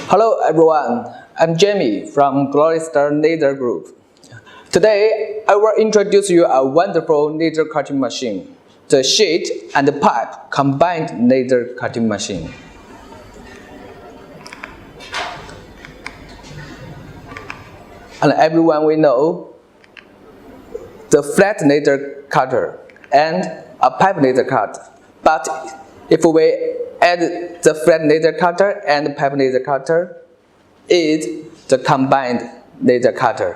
Hello everyone, I'm Jamie from Glorystar Laser Group. Today, I will introduce you a wonderful laser cutting machine, the sheet and pipe combined laser cutting machine. And everyone will know the flat laser cutter and a pipe laser cutter. But if we add the flat laser cutter and pipe laser cutter, it's the combined laser cutter.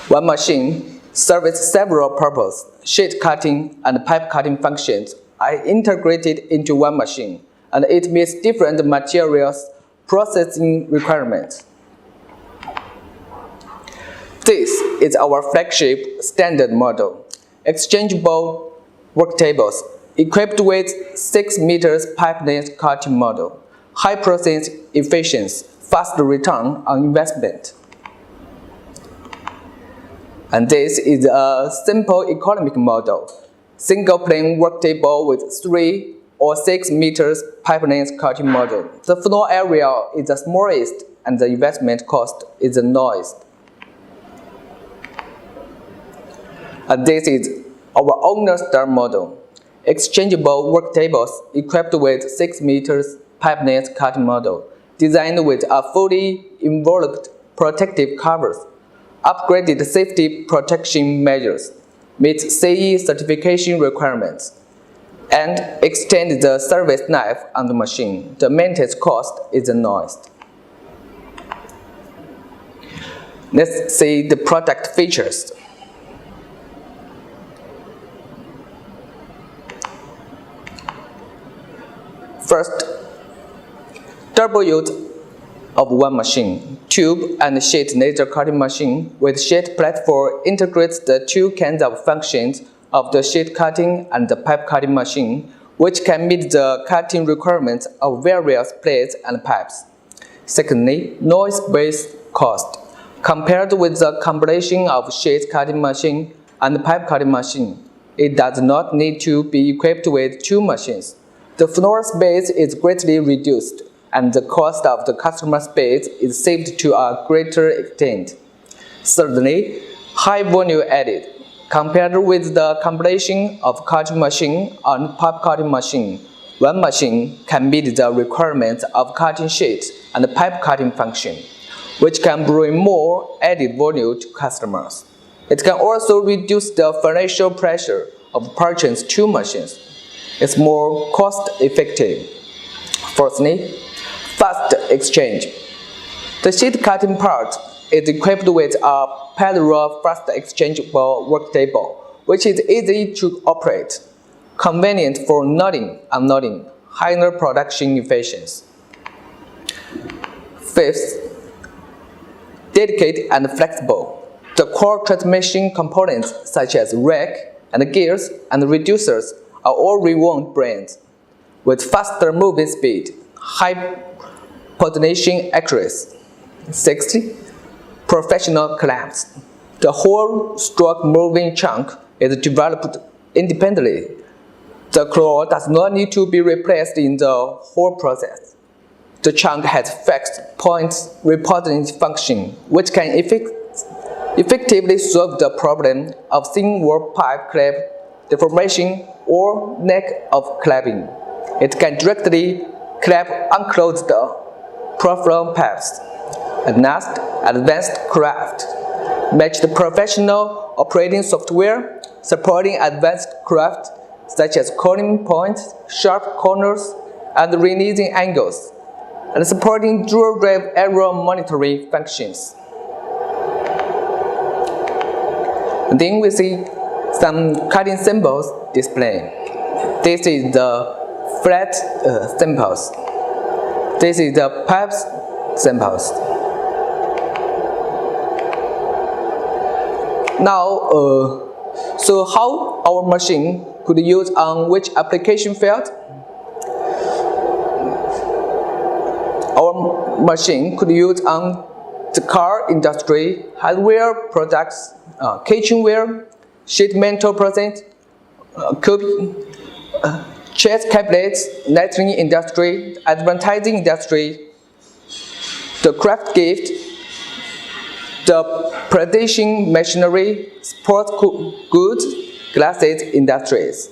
One machine serves several purposes. Sheet cutting and pipe cutting functions are integrated into one machine, and it meets different materials processing requirements. This is our flagship standard model, exchangeable work tables equipped with 6 meters pipe length cutting model, high process efficiency, fast return on investment. And this is a simple economic model, single plane work table with 3 or 6 meters pipe length cutting model. The floor area is the smallest and the investment cost is the lowest. And this is our NAVSTAR model, exchangeable work tables equipped with 6 meters pipe length cutting model, designed with a fully involved protective covers, upgraded safety protection measures, meets CE certification requirements, and extend the service life on the machine. The maintenance cost is the lowest. Let's see the product features. First, double use of one machine. Tube and sheet laser cutting machine with sheet platform integrates the two kinds of functions of the sheet cutting and the pipe cutting machine, which can meet the cutting requirements of various plates and pipes. Secondly, noise-based cost. Compared with the combination of sheet cutting machine and pipe cutting machine, it does not need to be equipped with two machines. The floor space is greatly reduced, and the cost of the customer space is saved to a greater extent. Thirdly, high volume added. Compared with the combination of cutting machine and pipe cutting machine, one machine can meet the requirements of cutting sheet and pipe cutting function, which can bring more added volume to customers. It can also reduce the financial pressure of purchasing two machines. It's more cost-effective. Fourthly, fast exchange. The sheet cutting part is equipped with a parallel fast exchangeable work table, which is easy to operate, convenient for loading, unloading, higher production efficiency. Fifth, dedicated and flexible. The core transmission components such as rack and gears and reducers are all rewound brands with faster moving speed, high position accuracy. Sixthly, professional clamps. The whole stroke moving chunk is developed independently. The claw does not need to be replaced in the whole process. The chunk has fixed point reporting function, which can effectively solve the problem of thin wall pipe clamp deformation or lack of clamping. It can directly clamp unclosed profile pipes. And last, advanced craft. Match the professional operating software supporting advanced craft such as calling points, sharp corners, and releasing angles, and supporting dual drive error monitoring functions. And then we see some cutting samples display. This is the flat samples. This is the pipes samples. Now, so how our machine could use on which application field? Our machine could use on the car industry, hardware products, kitchenware, sheet metal process, chess cabinets, lettering industry, advertising industry, the craft gift, the production machinery, sports goods, glasses industries.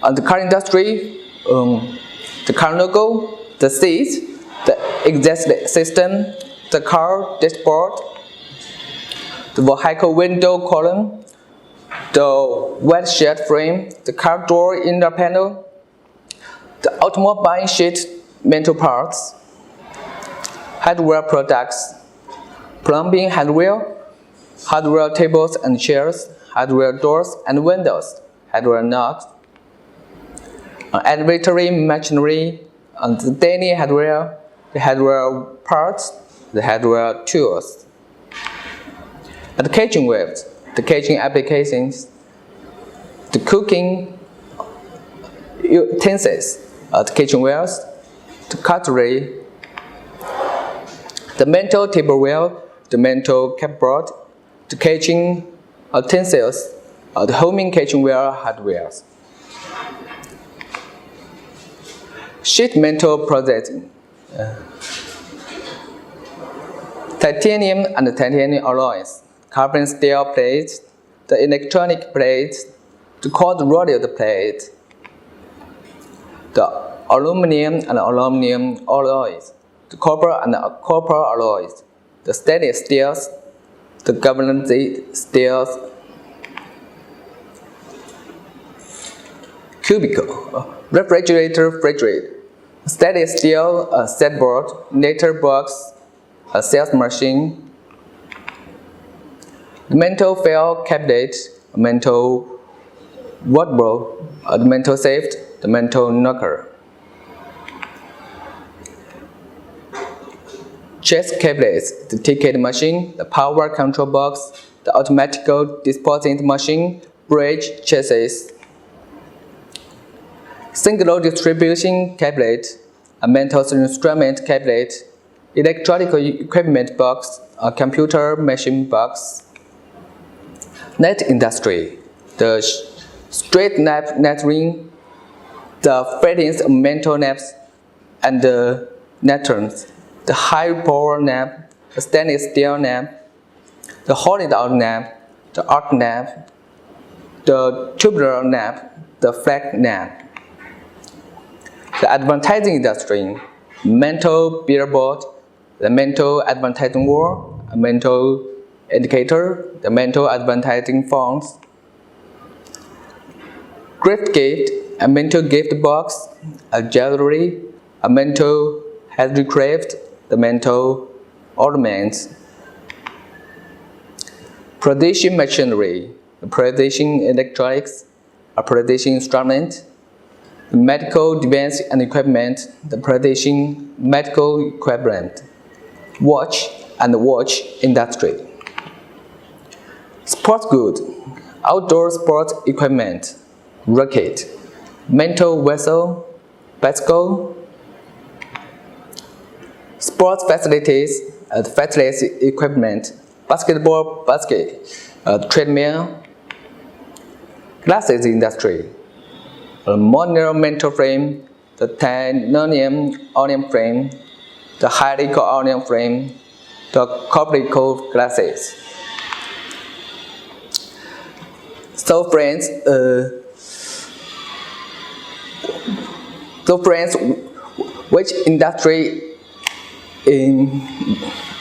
And the car industry, the car logo, the seats, the exhaust system, the car dashboard, the vehicle window column, the windshield frame, the car door inner panel, the automobile sheet metal parts, hardware products, plumbing hardware, hardware tables and chairs, hardware doors and windows, hardware knobs, elevator machinery, and the daily hardware, the hardware parts, the hardware tools. And the kitchen wares, the kitchen applications, the cooking utensils, the kitchenwares, the cutlery, the metal tableware, the metal cupboard, the kitchen utensils, the homing kitchenware hardware. Sheet metal processing, titanium and titanium alloys, carbon steel plates, the electronic plates, the cold rolled plate, the aluminum and aluminum alloys, the copper and copper alloys, the stainless steels, the galvanized steels, cubicle, refrigerator, stainless steel, set board, letterbox, a sales machine, the metal file cabinet, a metal wardrobe, the metal safe, the metal knocker. Chess cabinets, the ticket machine, the power control box, the automatic deposit machine, bridge chassis. Single distribution cabinet, a metal instrument cabinet, electronic equipment box, a computer machine box. Net industry, the straight nap lettering, the fittings of metal naps and the lanterns, the high power nap, the stainless steel nap, the hollowed out nap, the arc nap, the tubular nap, the flat nap. The advertising industry, metal billboard, the metal advertising wall, a metal indicator, the metal advertising fonts. Gift gift, a metal gift box, a jewelry, a metal handicraft, the metal ornaments. Production machinery, the production electronics, a production instrument. The medical device and equipment, the production medical equipment, watch and watch industry. Sports goods, outdoor sports equipment, racket, mental vessel, bicycle. Sports facilities, facilities equipment, basketball basket, treadmill. Glasses industry, a monometal frame, the titanium onion frame, the helical onion frame, the coperical glasses. So friends, which industry in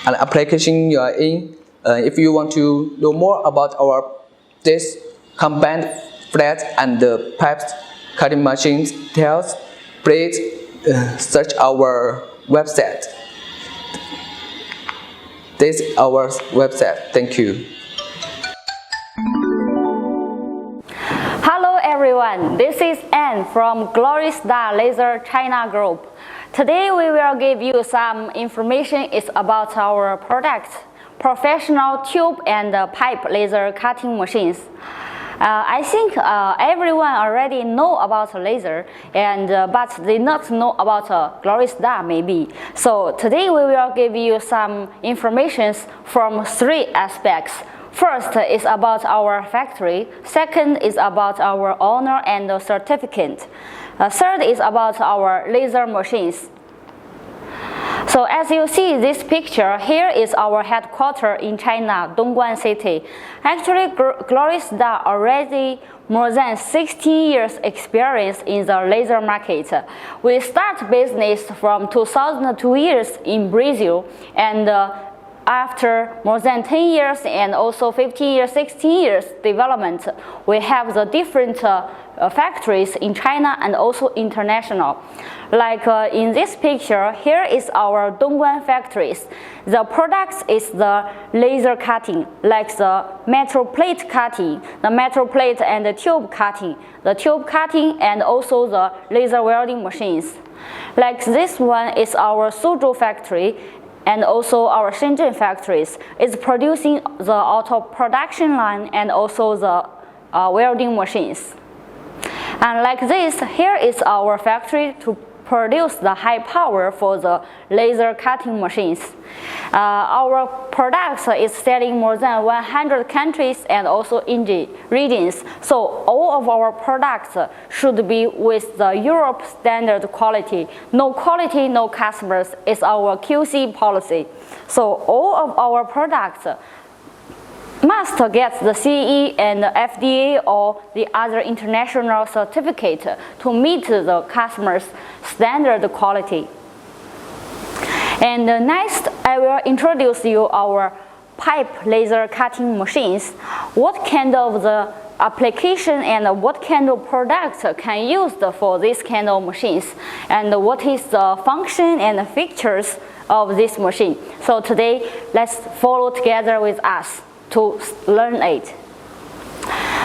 an application you are in? If you want to know more about this combined flat and the pipes cutting machines details, please search our website. This is our website. Thank you. Hello everyone, this is Anne from Glorystar Laser China Group. Today we will give you some information about our products, professional tube and pipe laser cutting machines. I think everyone already know about laser, but they not know about Glorystar maybe. So today we will give you some information from three aspects. First is about our factory. Second is about our honor and certificate. Third is about our laser machines. So as you see this picture, here is our headquarters in China, Dongguan City. Actually, Glorystar already more than 16 years experience in the laser market. We start business from 2002 years in Brazil, and after more than 10 years and also 15 years, 16 years development, we have the different factories in China and also international. Like in this picture, here is our Dongguan factories. The products is the laser cutting, like the metal plate cutting, the metal plate and the tube cutting and also the laser welding machines. Like this one is our Suzhou factory, and also our Shenzhen factories is producing the auto production line and also the welding machines. And like this, here is our factory to produce the high power for the laser cutting machines. Our products is selling more than 100 countries and also in the regions. So all of our products should be with the Europe standard quality. No quality, no customers is our QC policy. So all of our products must get the CE and the FDA or the other international certificate to meet the customer's standard quality. And next, I will introduce you our pipe laser cutting machines. What kind of the application and what kind of products can use for this kind of machines, and what is the function and the features of this machine. So today, let's follow together with us to learn it.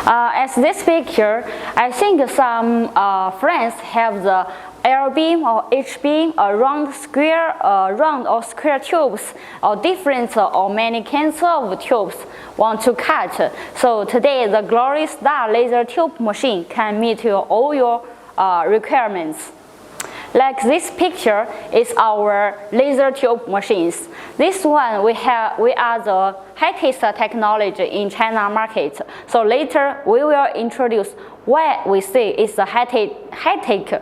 As this picture, I think some friends have the L beam or H beam, round or square tubes, or different or many kinds of tubes want to cut. So today, the Glorystar laser tube machine can meet all your requirements. Like this picture is our laser tube machines. This one we are the highest technology in China market. So later we will introduce what we say is the high-tech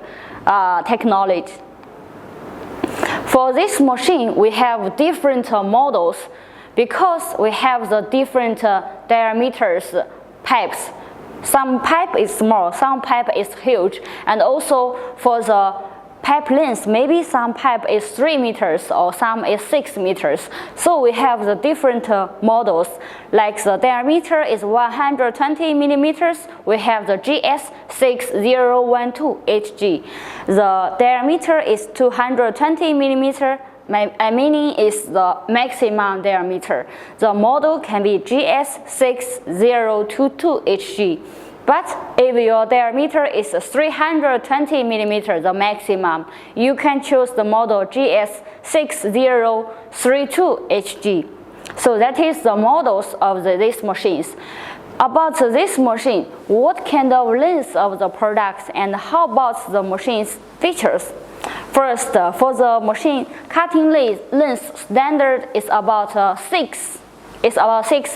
technology. For this machine, we have different models because we have the different diameters pipes. Some pipe is small, some pipe is huge, and also for the pipe length, maybe some pipe is 3 meters or some is 6 meters. So we have the different models. Like the diameter is 120 millimeters. We have the GS-CEG. The diameter is 220 millimeter. Meaning is the maximum diameter. The model can be GS-6022HG. But if your diameter is 320 millimeters, the maximum, you can choose the model GS-6032HG. So that is the models of these machines. About this machine, what kind of length of the products and how about the machine's features? First, for the machine, cutting length standard is about 6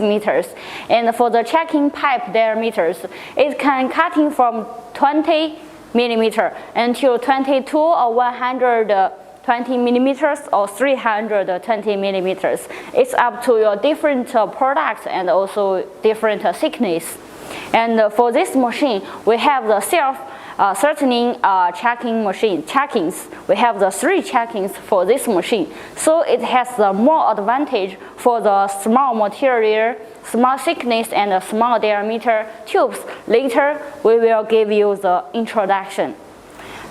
meters, and for the checking pipe diameters, it can cutting from 20 millimeter until 22 or 120 millimeters or 320 millimeters. It's up to your different products and also different thickness. And for this machine, we have the self-certain checking machine. We have the 3 checkings for this machine. So it has the more advantage for the small material, small thickness, and small diameter tubes. Later, we will give you the introduction.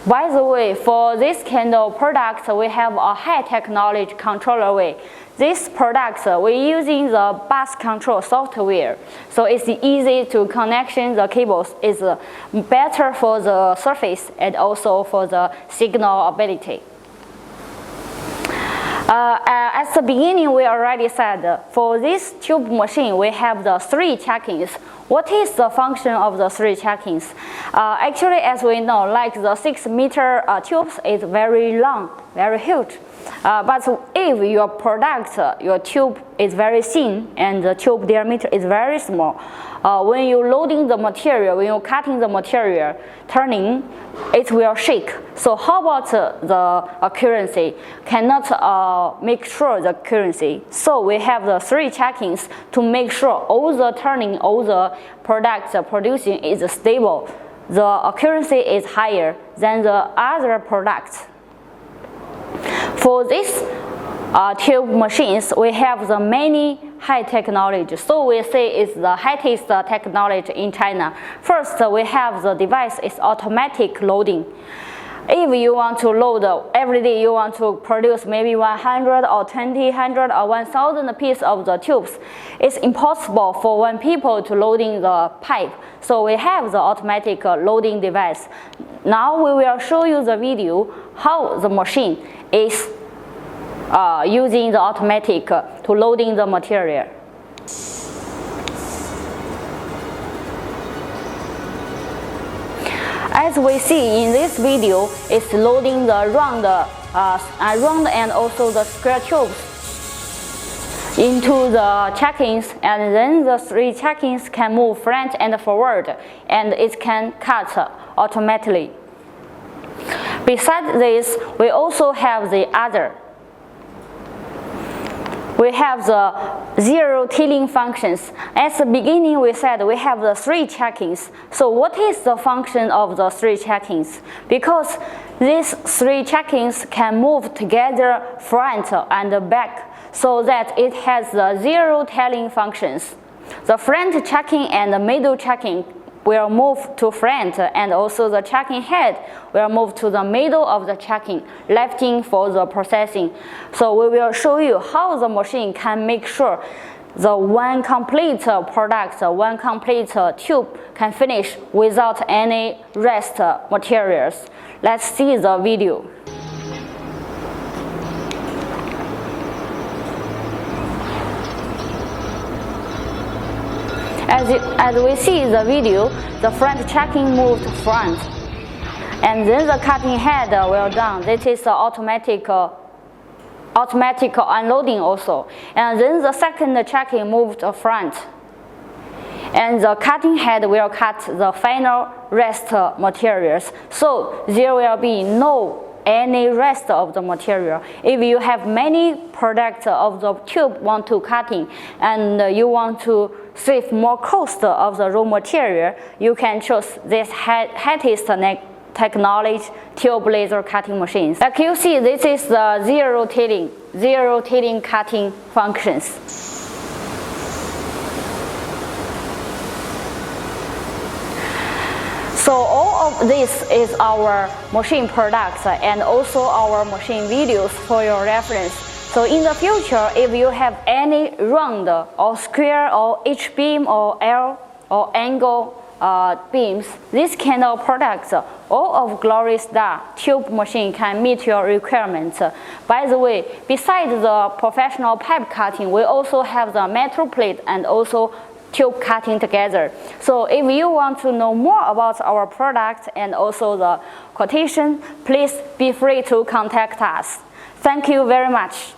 By the way, for this kind of products, we have a high technology controller way. These products, we're using the bus control software. So it's easy to connection the cables. It's better for the surface and also for the signal ability. At the beginning, we already said for this tube machine, we have the 3 checkings. What is the function of the 3 checkings? Actually, as we know, like the 6-meter tubes is very long, very huge. But if your product, your tube is very thin and the tube diameter is very small, when you're loading the material, when you're cutting the material, turning, it will shake. So how about the accuracy? Cannot make sure the accuracy. So we have the 3 checkings to make sure all the turning, all the products producing is stable. The accuracy is higher than the other products. For these tube machines, we have the many high technology. So we say it's the highest technology in China. First, we have the device is automatic loading. If you want to load every day, you want to produce maybe 100 or 200 or 1,000 pieces of the tubes, it's impossible for one people to loading the pipe. So we have the automatic loading device. Now we will show you the video how the machine is using the automatic to loading the material. As we see in this video, it's loading the round and also the square tubes into the checkings, and then the 3 checkings can move front and forward, and it can cut automatically. Besides this, we also have the other. We have the 0 tilling functions. At the beginning, we said we have the 3 checkings. So what is the function of the 3 checkings? Because these 3 checkings can move together front and back, so that it has the 0 tilling functions. The front checking and the middle checking will move to front, and also the checking head will move to the middle of the checking, lifting for the processing. So we will show you how the machine can make sure the one complete product, one complete tube can finish without any rest materials. Let's see the video. As we see the video, the front checking moved front, and then the cutting head will down. This is the automatic unloading also. And then the second checking moved front, and the cutting head will cut the final rest materials. So there will be no any rest of the material. If you have many products of the tube want to cutting, and you want to save more cost of the raw material, you can choose this highest technology tube laser cutting machines. Like you see, this is the 0 tilling cutting functions. So all of this is our machine products and also our machine videos for your reference. So in the future, if you have any round or square or H-beam or L or angle beams, this kind of products, all of Glorystar tube machine can meet your requirements. By the way, besides the professional pipe cutting, we also have the metal plate and also tube cutting together. So if you want to know more about our product and also the quotation, please be free to contact us. Thank you very much.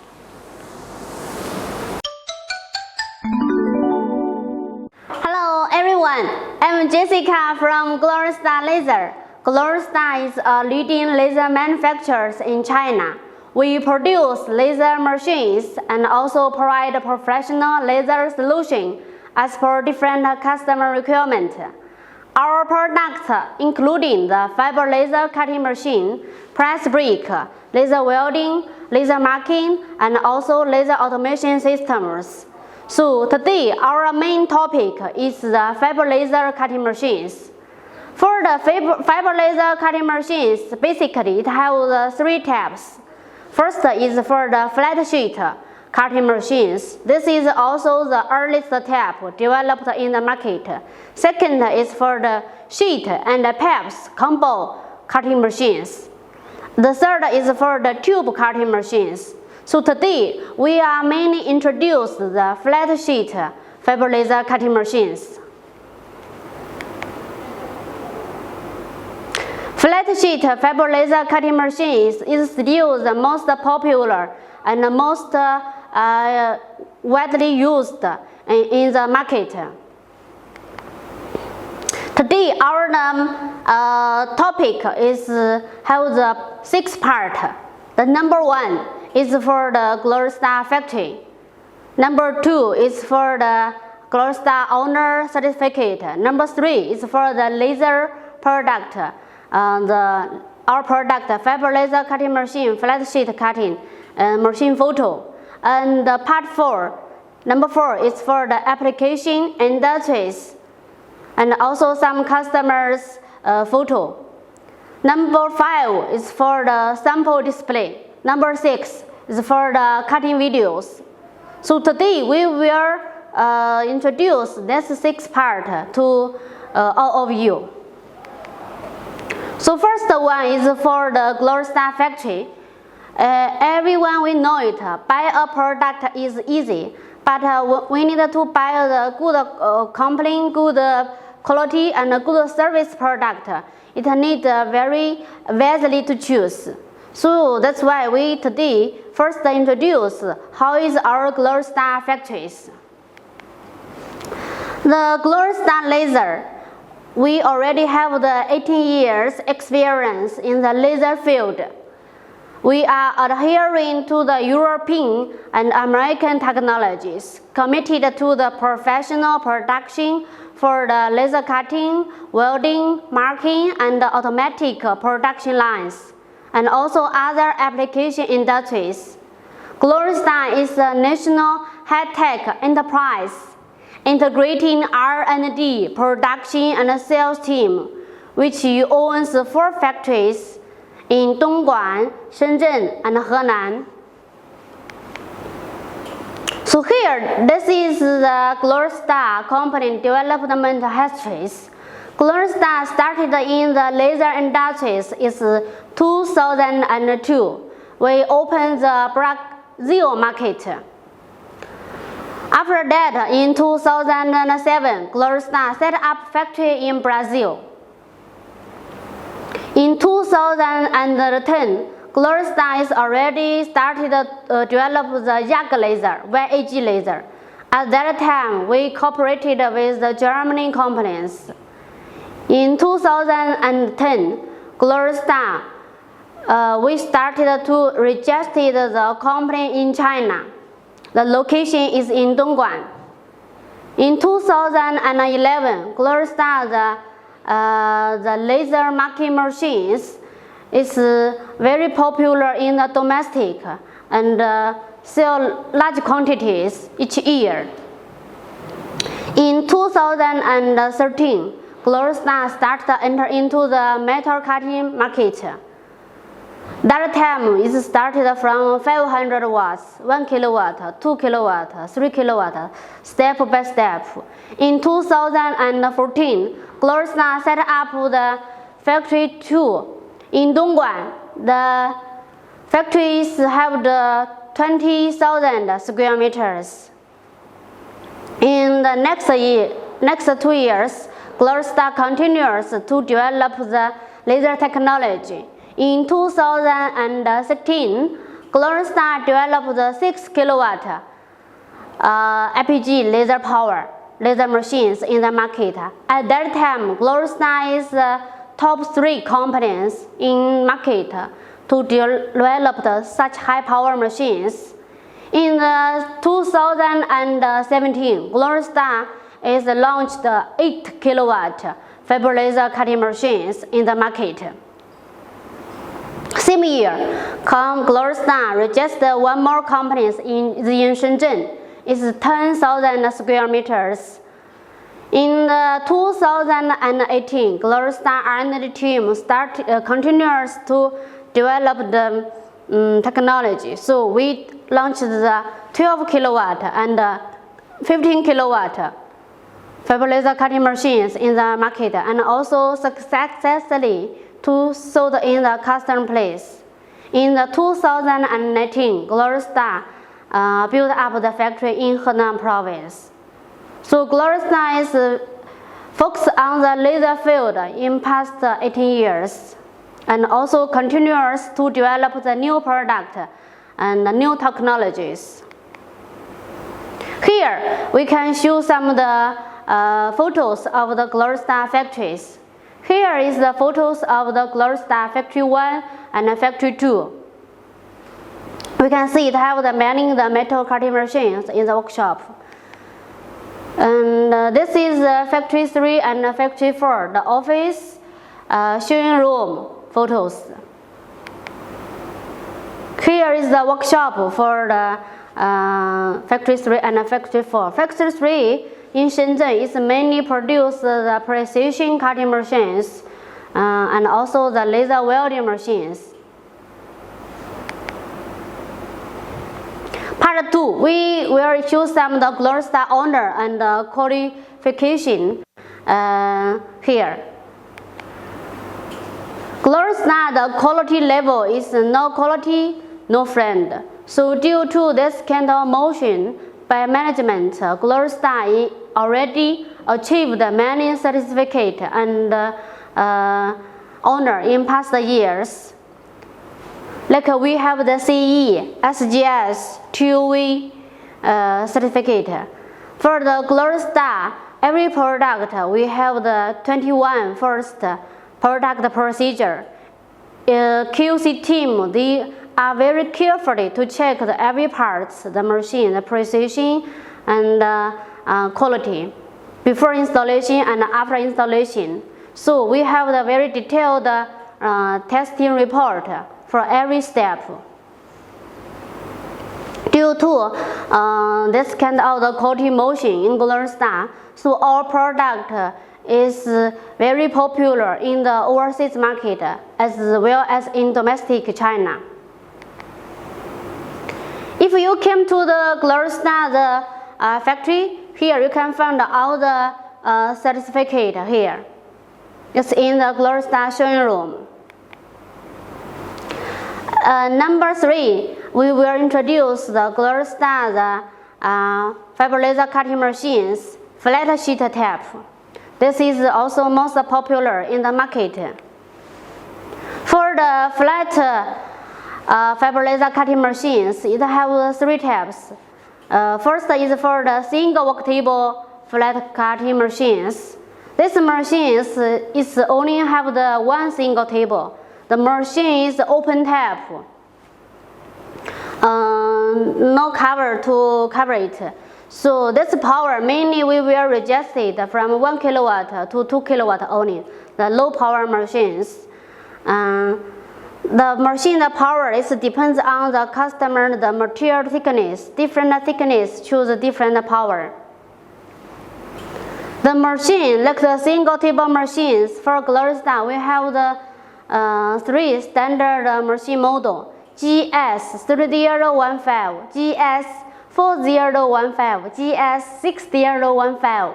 Hello everyone, I'm Jessica from Glorystar Laser. Glorystar is a leading laser manufacturer in China. We produce laser machines and also provide professional laser solutions as per different customer requirements. Our products including the fiber laser cutting machine, press brake, laser welding, laser marking, and also laser automation systems. So today our main topic is the fiber laser cutting machines. For the fiber laser cutting machines, basically it has 3 types. First is for the flat sheet cutting machines. This is also the earliest type developed in the market. Second is for the sheet and pipes combo cutting machines. The third is for the tube cutting machines. So today we are mainly introduced the flat sheet fiber laser cutting machines. Flat sheet fiber laser cutting machine is still the most popular and the most widely used in the market. Today our topic is have the 6 parts. The number 1 is for the Glorystar factory. Number 2 is for the Glorystar owner certificate. Number 3 is for the laser product. Our product, fiber laser cutting machine, flat sheet cutting, machine photo. And part 4, number 4 is for the application industries and also some customers' photo. Number 5 is for the sample display. Number 6 is for the cutting videos. So today we will introduce this 6 part to all of you. So first one is for the Glorystar factory. Everyone we know it. Buy a product is easy, but we need to buy the good company, good quality, and a good service product. It needs very wisely to choose. So that's why we today first introduce how is our Glorystar factories. The Glorystar Laser. We already have the 18 years experience in the laser field. We are adhering to the European and American technologies, committed to the professional production for the laser cutting, welding, marking, and automatic production lines, and also other application industries. Glorystar is a national high-tech enterprise, integrating R&D, production, and sales team, which owns 4 factories in Dongguan, Shenzhen, and Henan. So here, this is the Glorystar company development histories. Glorystar started in the laser industries in 2002. We opened the Brazil market. After that, in 2007, Glorystar set up factory in Brazil. In 2010, Glorystar is already started to develop the YAG laser, YAG laser. At that time, we cooperated with the German companies. In 2010, Glorystar, we started to register the company in China. The location is in Dongguan. In 2011, Glorystar, the laser marking machines, is very popular in the domestic and sell large quantities each year. In 2013, Glorystar started to enter into the metal cutting market. That time is started from 500 watts, 1 kilowatt, 2 kilowatt, 3 kilowatt, step by step. In 2014, Glorystar set up the factory 2 in Dongguan. The factories have the 20,000 square meters. In the next 2 years, Glorystar continues to develop the laser technology. In 2016, Glorystar developed the 6 kilowatt IPG laser power laser machines in the market. At that time, Glorystar is the top 3 companies in market to develop such high power machines. In 2017, Glorystar is launched 8 kilowatt fiber laser cutting machines in the market. Same year, Glorystar registered 1 more company in Shenzhen. It's 10,000 square meters. In 2018, Glorystar R&D team continues to develop the technology. So we launched the 12 kilowatt and 15 kilowatt fiber laser cutting machines in the market, and also successfully sold in the custom place. In 2019, Glorystar built up the factory in Henan province. So Glorystar is focused on the laser field in past 18 years. and also continues to develop the new product and the new technologies. Here we can show some of the photos of the Glorystar factories. Here is the photos of the Glorystar Factory 1 and Factory 2. We can see it have the many the metal cutting machines in the workshop. And this is Factory 3 and Factory 4, the office showing room photos. Here is the workshop for the Factory 3 and Factory 4. Factory 3 in Shenzhen is mainly produce the precision cutting machines and also the laser welding machines. Part 2, we will choose some of the Glorystar honor and qualification here. Glorystar, the quality level is no quality, no friend. So due to this kind of motion by management, Glorystar already achieved many certificate and honor in past years. Like we have the CE, SGS, TUV certificate. For the Glorystar, every product we have the 21 first product procedure. QC team, they are very carefully to check every parts, the machine, the precision and quality before installation and after installation. So we have the very detailed testing report for every step. Due to this kind of the quality motion in Glorystar, so our product is very popular in the overseas market as well as in domestic China. If you came to the Glorystar factory, here you can find all the certificate here. It's in the Glorystar showing room. Number 3, we will introduce the Glorystar fiber laser cutting machines, flat sheet type. This is also most popular in the market. For the flat fiber laser cutting machines, it have 3 types. First is for the single work table flat cutting machines. This machine is only have the one single table. The machine is open type, no cover to cover it. So this power mainly we will adjust it from 1 kilowatt to 2 kilowatt only, the low power machines. The machine power is depends on the customer, the material thickness. Different thickness choose different power. The machine, like the single table machines for Glorystar, we have the 3 standard machine model: GS-3015, GS-4015, GS-6015.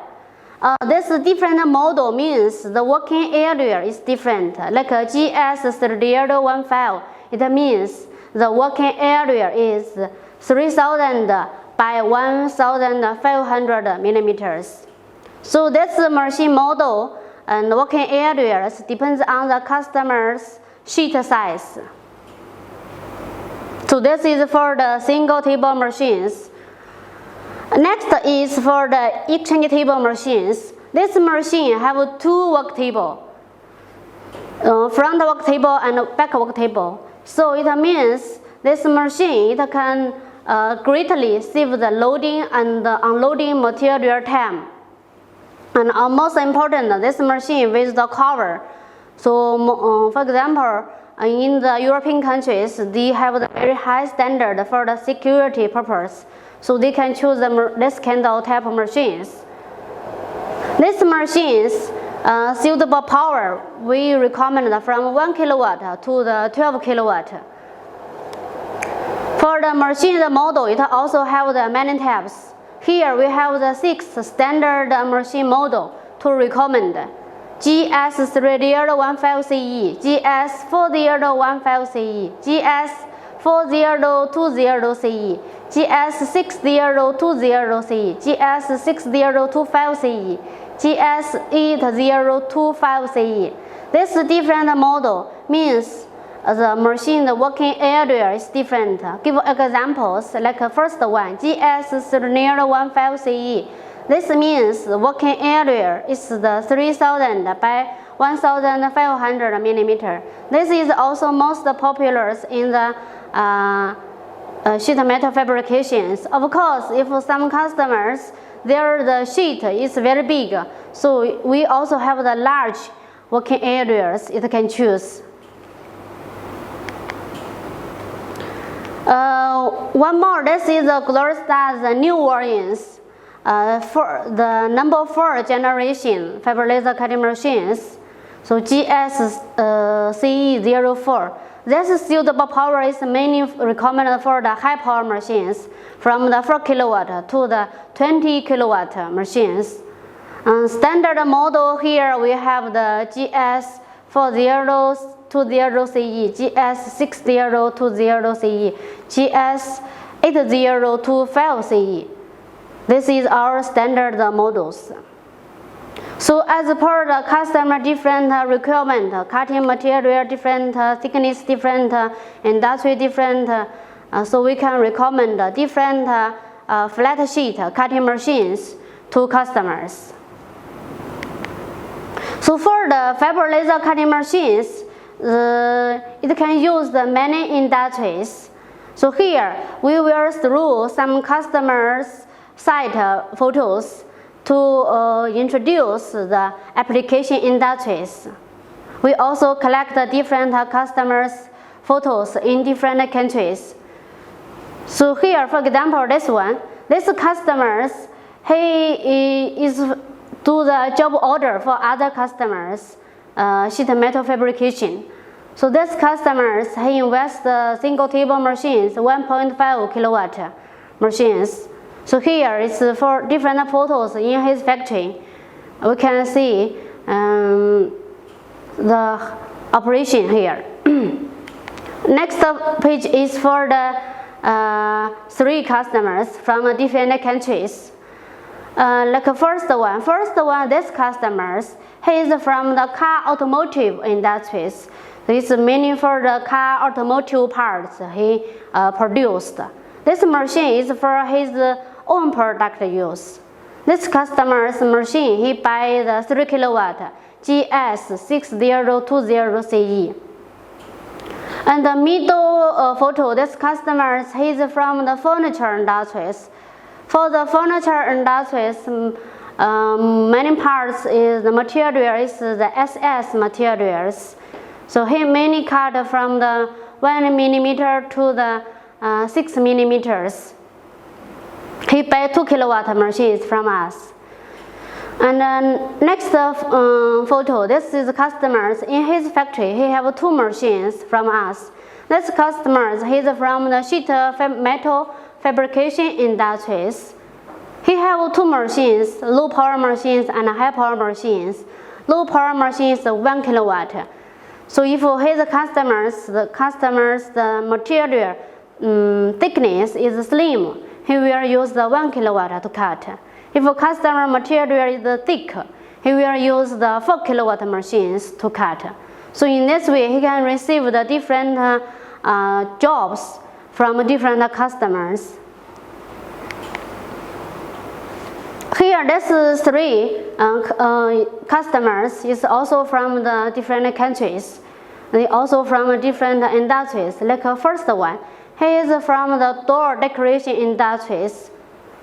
This different model means the working area is different. Like a GS-3015, it means the working area is 3000 by 1500 millimeters. So this machine model and working areas depends on the customer's sheet size. So this is for the single table machines. Next is for the exchange table machines. This machine have 2 work table, front work table and back work table. So it means this machine it can greatly save the loading and the unloading material time. And most important, this machine with the cover. So for example, in the European countries, they have the very high standard for the security purpose. So they can choose this kind of type of machines. These machines suitable power we recommend from 1 kilowatt to the 12 kilowatt. For the machine model, it also have the many types. Here we have the 6 standard machine model to recommend: GS-3015CE, GS-4015CE, GS-4020CE, GS-6020CE, GS-6025CE, GS-8025CE. This different model means the machine working area is different. Give examples like first one, GS-CEG. This means the working area is the 3000 by 1500 millimeter. This is also most popular in the sheet metal fabrications. Of course, if some customers the sheet is very big, so we also have the large working areas it can choose. One more, this is the Glorystar's new variants for the number 4 generation fiber laser cutting machines. So GS-CEG 04. This suitable power is mainly recommended for the high power machines from the 4 kilowatt to the 20 kilowatt machines. Standard model here we have the GS-4020CE, GS-6020CE, GS-8025CE. This is our standard models. So as per the customer different requirement, cutting material different, thickness different, industry different, so we can recommend different flat sheet cutting machines to customers. So for the fiber laser cutting machines, it can use many industries. So here we will through some customers' site photos to introduce the application industries. We also collect different customers' photos in different countries. So here, for example, this customers, he is do the job order for other customers, sheet metal fabrication. So this customers, he invests single table machines, 1.5 kilowatt machines. So here is for different photos in his factory. We can see the operation here. Next page is for the 3 customers from different countries. Like first one, this customers, he is from the car automotive industries. This is mainly for the car automotive parts he produced. This machine is for his own product use. This customer's machine, he buy the 3 kilowatt GS-6020CE. And the middle photo, this customer, he is from the furniture industries. For the furniture industries, many parts is the material is the SS materials. So he mainly cut from the 1 millimeter to the 6 millimeters. He buy 2 kilowatt machines from us. And then next photo, this is customers in his factory. He have 2 machines from us. This customers, he's from the sheet metal fabrication industries. He have 2 machines, low power machines and high power machines. Low power machines 1 kilowatt. So if his customers, the material thickness is slim, he will use the 1 kilowatt to cut. If a customer material is thick, he will use the 4 kilowatt machines to cut. So in this way, he can receive the different jobs from different customers. Here, this 3 customers is also from the different countries. They also from different industries. Like first one, he is from the door decoration industries.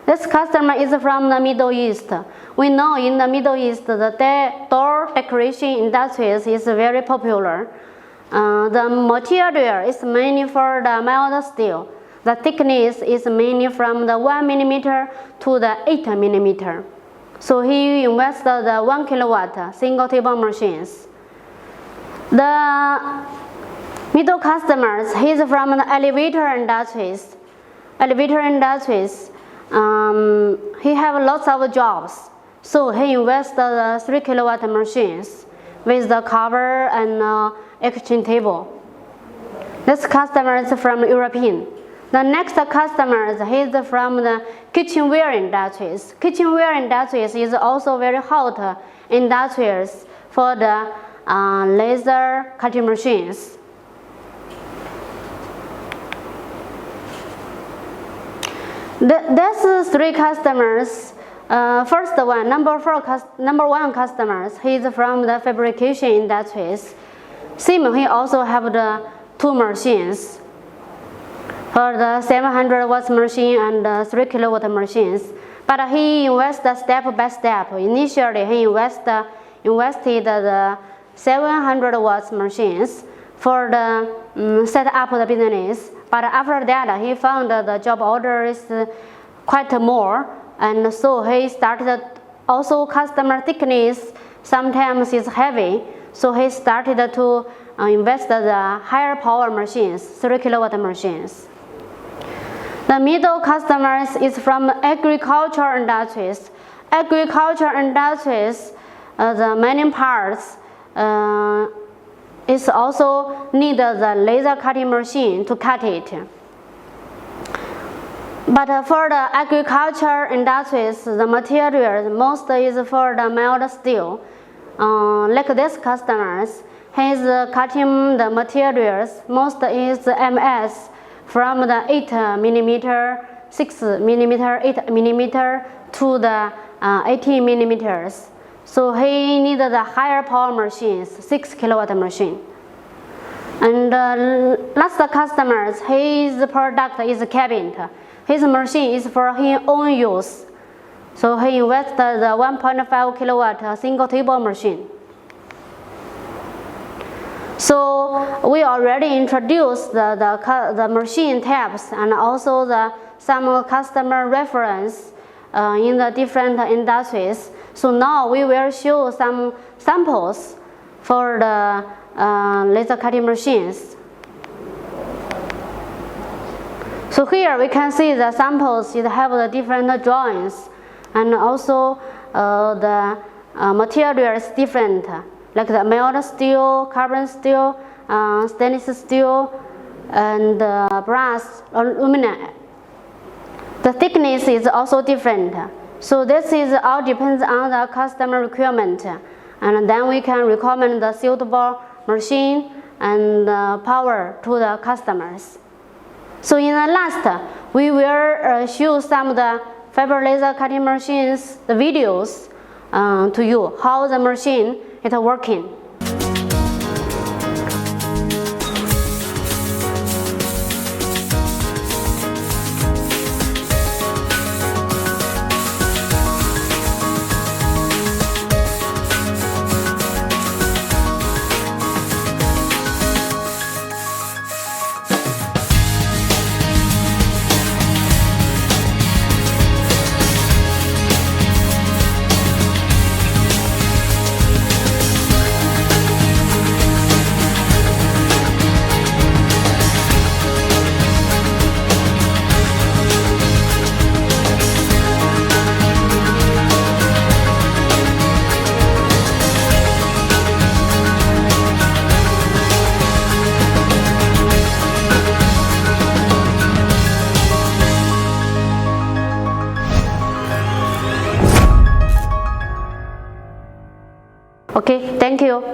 This customer is from the Middle East. We know in the Middle East, the door decoration industries is very popular. The material is mainly for the mild steel. The thickness is mainly from the 1 millimeter to the 8 millimeter. So he invested the 1 kilowatt single table machines. The middle customers, he's from the elevator industries. He have lots of jobs. So he invested the 3 kilowatt machines with the cover and exchange table. This customer is from European. The next customer is from the kitchenware industries. Kitchenware industries is also very hot industries for the laser cutting machines. There's three customers. First one, number one customers. He's from the fabrication industries. Same, he also have the two machines for the 700 watts machine and the 3 kilowatt machines. But he invested step by step. Initially, he invested the 700 watts machines for the set up the business. But after that, he found that the job order is quite more, and so he started also customer thickness sometimes is heavy. So he started to invest the higher power machines, 3 kilowatt machines. The middle customers is from agriculture industries. Agriculture industries, the mining parts is also need the laser cutting machine to cut it. But for the agriculture industries, the materials most is for the mild steel. Like this customers, he's cutting the materials most is MS from the 8 millimeter, 6 millimeter, 8 millimeter to the 18 millimeters. So he needed the higher power machines, 6 kilowatt machine. And last customers, his product is cabinet. His machine is for his own use. So he invested the 1.5 kilowatt single table machine. So we already introduced the machine types and also some customer reference in the different industries. So now we will show some samples for the laser cutting machines. So here we can see the samples. It have the different drawings, and also the material is different, like the mild steel, carbon steel, stainless steel, and brass, aluminum. The thickness is also different. So this is all depends on the customer requirement, and then we can recommend the suitable machine and power to the customers. So in the last, we will show some of the fiber laser cutting machines, the videos to you, how the machine is working. Okay, thank you.